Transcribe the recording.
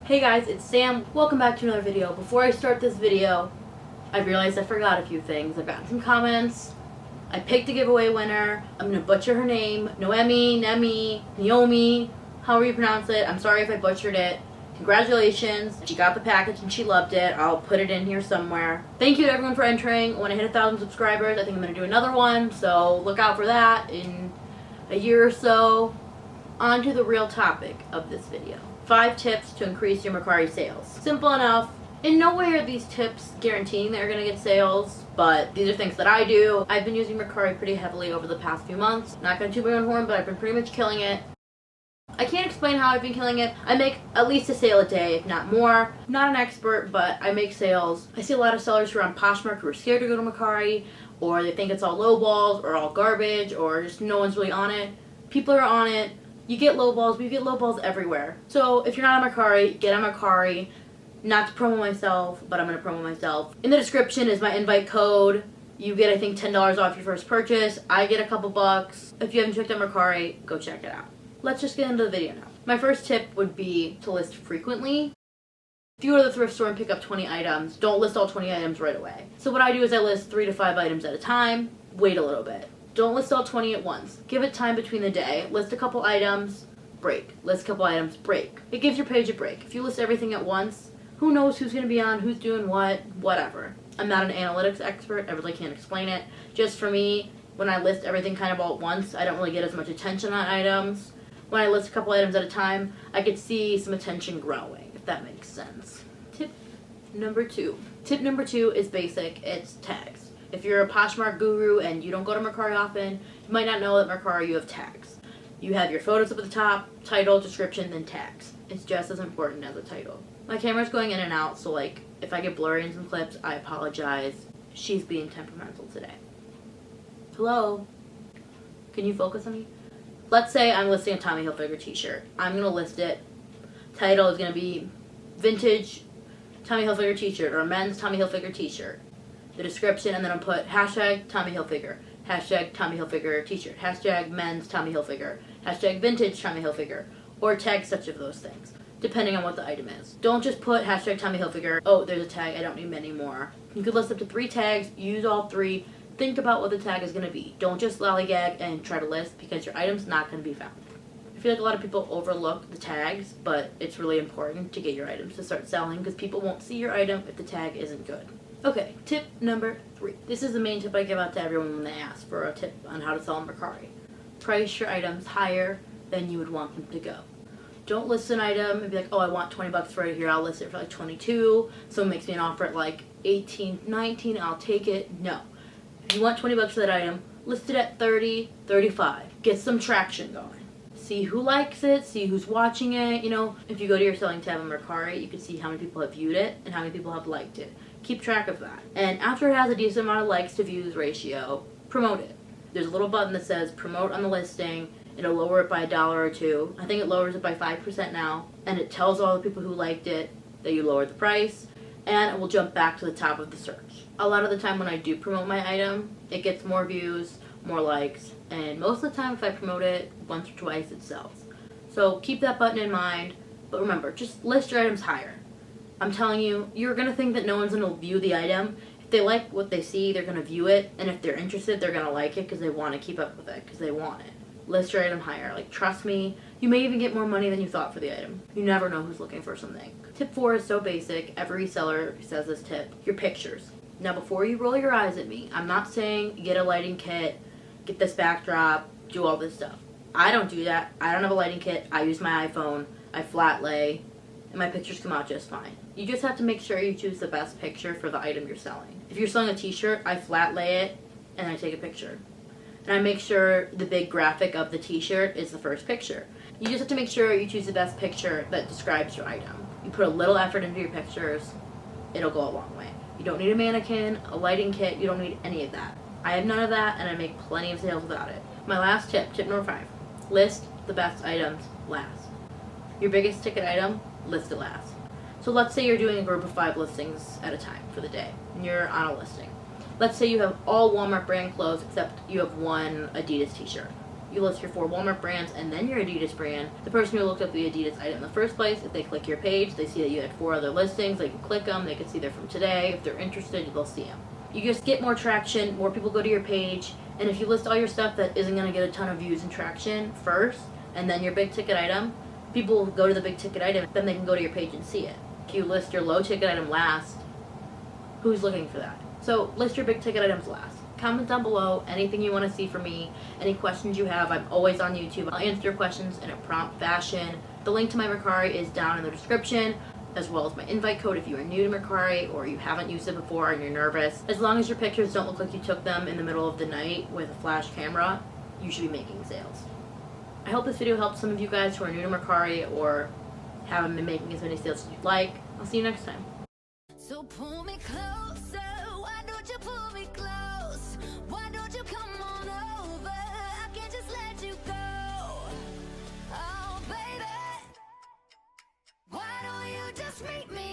Hey guys, it's Sam. Welcome back to another video. Before I start this video, I realized I forgot a few things. I've gotten some comments. I picked a giveaway winner. I'm going to butcher her name. Noemi, Nemi, Naomi, however you pronounce it. I'm sorry if I butchered it. Congratulations. She got the package and she loved it. I'll put it in here somewhere. Thank you to everyone for entering. When I hit 1,000 subscribers, I think I'm going to do another one. So look out for that in a year or so. On to the real topic of this video. 5 tips to increase your Mercari sales. Simple enough. In no way are these tips guaranteeing that you're going to get sales, but these are things that I do. I've been using Mercari pretty heavily over the past few months. Not going to toot my own horn, but I've been pretty much killing it. I can't explain how I've been killing it. I make at least a sale a day, if not more. Not an expert, but I make sales. I see a lot of sellers who are on Poshmark who are scared to go to Mercari, or they think it's all lowballs, or all garbage, or just no one's really on it. People are on it. You get lowballs, but you get lowballs everywhere. So if you're not on Mercari, get on Mercari. Not to promo myself, but I'm going to promo myself. In the description is my invite code. You get, I think, $10 off your first purchase. I get a couple bucks. If you haven't checked out Mercari, go check it out. Let's just get into the video now. My first tip would be to list frequently. If you go to the thrift store and pick up 20 items, don't list all 20 items right away. So what I do is I list 3 to 5 items at a time. Wait a little bit. Don't list all 20 at once. Give it time between the day. List a couple items, break. List a couple items, break. It gives your page a break. If you list everything at once, who knows who's going to be on, who's doing what, whatever. I'm not an analytics expert. I really can't explain it. Just for me, when I list everything kind of all at once, I don't really get as much attention on items. When I list a couple items at a time, I could see some attention growing, if that makes sense. Tip number 2. Tip number 2 is basic. It's tags. If you're a Poshmark guru and you don't go to Mercari often, you might not know that Mercari you have tags. You have your photos up at the top, title, description, then tags. It's just as important as a title. My camera's going in and out, so like if I get blurry in some clips, I apologize. She's being temperamental today. Hello? Can you focus on me? Let's say I'm listing a Tommy Hilfiger t-shirt. I'm going to list it. Title is going to be vintage Tommy Hilfiger t-shirt or men's Tommy Hilfiger t-shirt. The description, and then I'll put hashtag Tommy Hilfiger, hashtag Tommy Hilfiger t-shirt, hashtag men's Tommy Hilfiger, hashtag vintage Tommy Hilfiger, or tag such of those things, depending on what the item is. Don't just put hashtag Tommy Hilfiger, oh, there's a tag, I don't need many more. You could list up to 3 tags, use all 3, think about what the tag is going to be. Don't just lollygag and try to list because your item's not going to be found. I feel like a lot of people overlook the tags, but it's really important to get your items to start selling because people won't see your item if the tag isn't good. Okay, tip number 3. This is the main tip I give out to everyone when they ask for a tip on how to sell on Mercari. Price your items higher than you would want them to go. Don't list an item and be like, oh, I want 20 bucks for it here. I'll list it for like 22. Someone makes me an offer at like 18, 19. I'll take it. No. If you want 20 bucks for that item, list it at 30, 35. Get some traction going. See who likes it, see who's watching it. You know, if you go to your selling tab on Mercari, you can see how many people have viewed it and how many people have liked it. Keep track of that. And after it has a decent amount of likes to views ratio, promote it. There's a little button that says promote on the listing. It'll lower it by $1 or $2. I think it lowers it by 5% now. And it tells all the people who liked it that you lowered the price. And it will jump back to the top of the search. A lot of the time when I do promote my item, it gets more views, more likes. And most of the time if I promote it once or twice, it sells. So keep that button in mind. But remember, just list your items higher. I'm telling you, you're going to think that no one's going to view the item. If they like what they see, they're going to view it. And if they're interested, they're going to like it because they want to keep up with it, because they want it. List your item higher. Like, trust me, you may even get more money than you thought for the item. You never know who's looking for something. Tip 4 is so basic. Every seller says this tip. Your pictures. Now, before you roll your eyes at me, I'm not saying get a lighting kit, get this backdrop, do all this stuff. I don't do that. I don't have a lighting kit. I use my iPhone. I flat lay. And my pictures come out just fine. You just have to make sure you choose the best picture for the item you're selling. If you're selling a t-shirt, I flat lay it and I take a picture. And I make sure the big graphic of the t-shirt is the first picture. You just have to make sure you choose the best picture that describes your item. You put a little effort into your pictures, it'll go a long way. You don't need a mannequin, a lighting kit, you don't need any of that. I have none of that and I make plenty of sales without it. My last tip, tip number 5, list the best items last. Your biggest ticket item, list it last. So let's say you're doing a group of 5 listings at a time for the day, and you're on a listing. Let's say you have all Walmart brand clothes except you have one Adidas t-shirt. you list your 4 Walmart brands and then your Adidas brand. The person who looked up the Adidas item in the first place, if they click your page, they see that you had 4 other listings, they can click them, they can see they're from today. If they're interested, they'll see them. You just get more traction, more people go to your page, and if you list all your stuff that isn't going to get a ton of views and traction first, and then your big ticket item, people will go to the big ticket item, then they can go to your page and see it. If you list your low ticket item last, who's looking for that? So list your big ticket items last. Comment down below anything you want to see from me, any questions you have. I'm always on YouTube. I'll answer your questions in a prompt fashion. The link to my Mercari is down in the description, as well as my invite code if you are new to Mercari or you haven't used it before and you're nervous. As long as your pictures don't look like you took them in the middle of the night with a flash camera, you should be making sales. I hope this video helped some of you guys who are new to Mercari or haven't been making as many sales as you'd like. I'll see you next time. So pull me closer, why don't you pull me close? Why don't you come on over? I can't just let you go. Oh baby, why don't you just meet me?